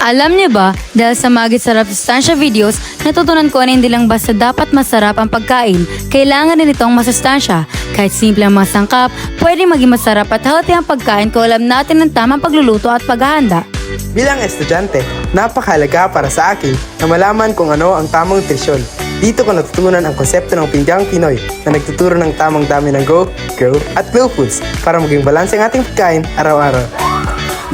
Alam niyo ba, dahil sa Magit Sarap Sustansya videos, natutunan ko na hindi lang basta dapat masarap ang pagkain, kailangan din itong masustansya. Kahit simple ang mga sangkap, pwede maging masarap at healthy ang pagkain kung alam natin ang tamang pagluluto at paghahanda. Bilang estudyante, napakahalaga para sa akin na malaman kung ano ang tamang nutrisyon. Dito ko natutunan ang konsepto ng Pinggang Pinoy na nagtuturo ng tamang dami ng Go, Grow at Glow Foods para maging balanse ang ating pagkain araw-araw.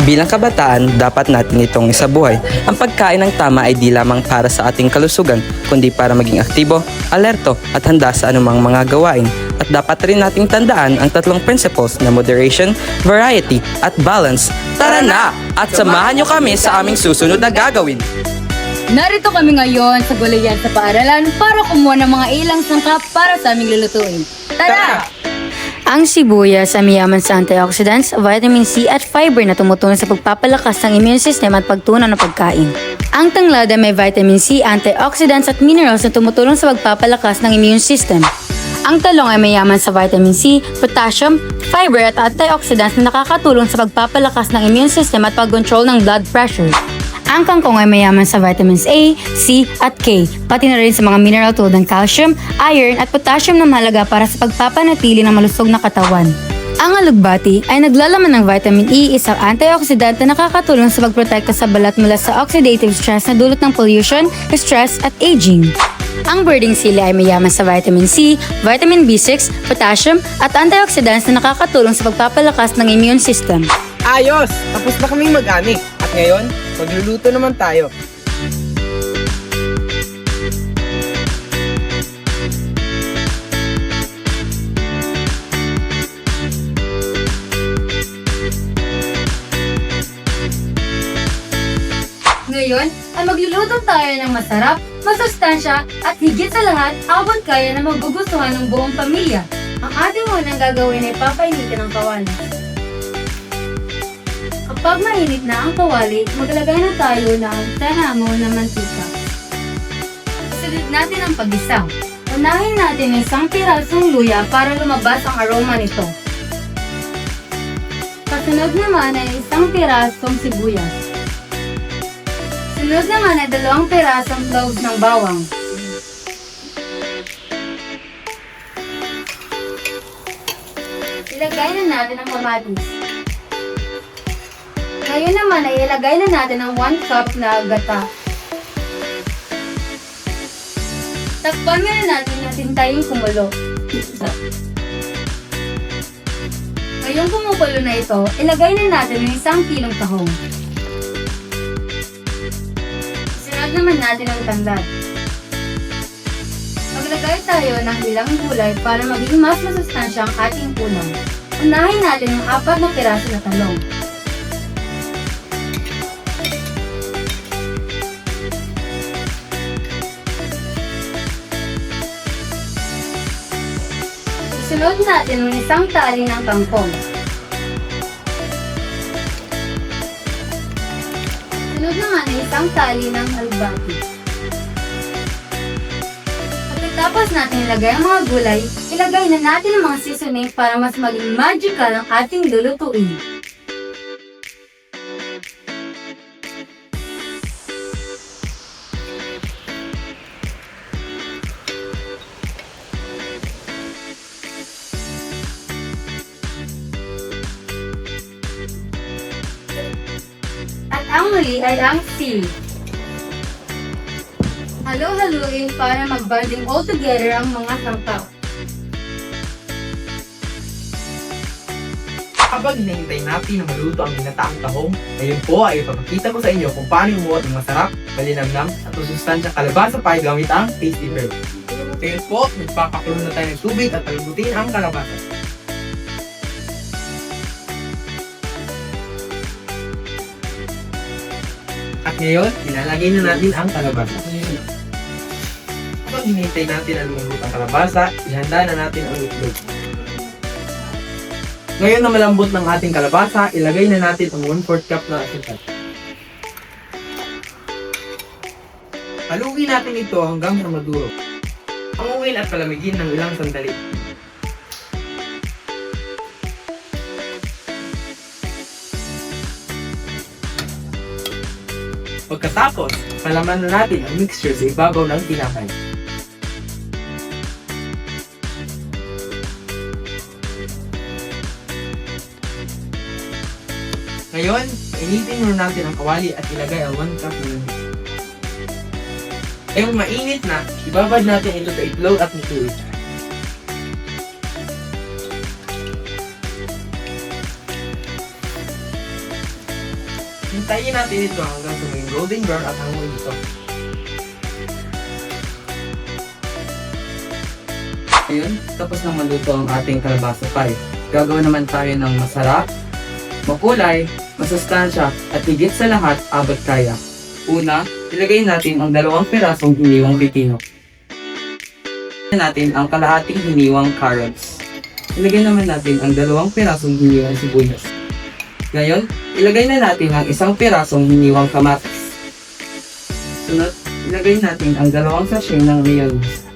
Bilang kabataan, dapat natin itong isabuhay. Ang pagkain ng tama ay di lamang para sa ating kalusugan, kundi para maging aktibo, alerto at handa sa anumang mga gawain. At dapat rin nating tandaan ang tatlong principles na moderation, variety at balance. Tara na! At samahan nyo kami sa aming susunod na gagawin. Narito kami ngayon sa Gulayan sa Paaralan para kumuha ng mga ilang sangkap para sa aming lulutuin. Tara! Ang sibuyas ay mayaman sa antioxidants, vitamin C at fiber na tumutulong sa pagpapalakas ng immune system at pagtunaw ng pagkain. Ang tanglad ay may vitamin C, antioxidants at minerals na tumutulong sa pagpapalakas ng immune system. Ang talong ay mayaman sa vitamin C, potassium, fiber at antioxidants na nakakatulong sa pagpapalakas ng immune system at pag-control ng blood pressure. Ang kangkong ay mayaman sa vitamins A, C at K, pati na rin sa mga mineral tulad ng calcium, iron at potassium na mahalaga para sa pagpapanatili ng malusog na katawan. Ang alugbati ay naglalaman ng vitamin E, isang antioxidant na nakakatulong sa pagprotekta sa balat mula sa oxidative stress na dulot ng pollution, stress at aging. Ang birding sili ay mayaman sa vitamin C, vitamin B6, potassium at antioxidants na nakakatulong sa pagpapalakas ng immune system. Ayos! Tapos na kaming mag-ani. At ngayon, magluluto naman tayo. Ngayon ay magluluto tayo ng masarap, masustansya at higit sa lahat, abot kaya na magugustuhan ng buong pamilya. Ang ating unang gagawin ay papainitin ng kawali. Kapag mainit na ang kawali, maglagay na tayo ng tanamo na mantika. Sunod natin ang pag-isaw. Unahin natin ang isang pirasong luya para lumabas ang aroma nito. Kasunod naman ay isang pirasong sibuyas. Sunod naman ay 2 pirasong cloves ng bawang. Ilagay na natin ang kamatis. Ngayon naman ay ilagay na natin ang 1 cup na gata. Takpan na natin at hintayin kumulo. Ngayong kumukulo na ito, ilagay na natin ang 1 kilong tahong. Sunod naman natin ang tanglad. Maglagay tayo ng ilang gulay para maging mas masustansya ang ating ulam. Unahin natin ang 4 na piraso na talong. Sunod natin ang 1 tali ng kangkong. Sunod naman ay 1 tali ng alugbati. Pagkatapos natin ilagay ang mga gulay, ilagay na natin ang mga seasoning para mas maging magical ang ating lulutuin. At ang huli ay ang sili. Halo-haluin para mag-bonding all together ang mga sangkap. Habang hinahintay natin na maluto ang ginataang tahong, ngayon po ay ipapakita ko sa inyo kung paano umuot ng masarap, malinamnam at masustansyang kalabasa pie gamit ang tasty herb. Ngayon po, magpapakulo na tayo ng tubig at palubutin ang kalabasa. At ngayon, ilalagay na natin ang kalabasa. Habang hinihintay natin ang lumambot ang kalabasa, ihanda na natin ang itlog. Ngayon na malambot ng ating kalabasa, ilagay na natin ang 1/4 cup na asukal. Haluin natin ito hanggang sa maduro. Hanguin at palamigin ng ilang sandali. Pagkatapos, palaman na natin ang mixture sa ibabaw ng tinapay. Ngayon, initin muna natin ang kawali at ilagay ang 1 cup ng milk. Kung mainit na, ibabad natin ito sa itlog at matuloy. Hintayin natin ito hanggang sa maging golden brown at hanguin ito. Ayun, tapos na maluto ang ating kalabasa pie. Gagawa naman tayo ng masarap, makulay, masustansya, at higit sa lahat, abot kaya. Una, ilagay natin ang 2 pirasong hiniwang pipino. Ilagay natin ang kalahating hiniwang carrots. Ilagay naman natin ang 2 pirasong hiniwang sibuyas. Ngayon, ilagay na natin ang 1 pirasong hiniwang kamatis. Sunod, ilagay natin ang 2 sachet ng mayonnaise.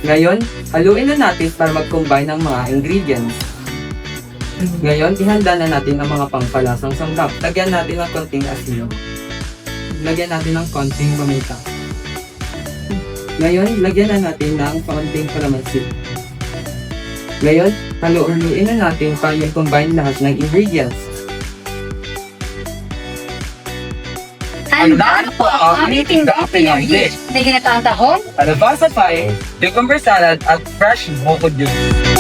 Ngayon, haluin na natin para mag-combine ng mga ingredients. Ngayon, ihanda na natin ang mga pangpalasang sanggap. Lagyan natin ng konting asin. Lagyan natin ng konting paminta. Ngayon, lagyan na natin ng konting kalamansi. Ngayon, haluin na natin para i-combine lahat ng ingredients. Handa na po ang aming Pinoy dish na ginataang tahong, Kalabasa pie, cucumber salad, at fresh buko juice.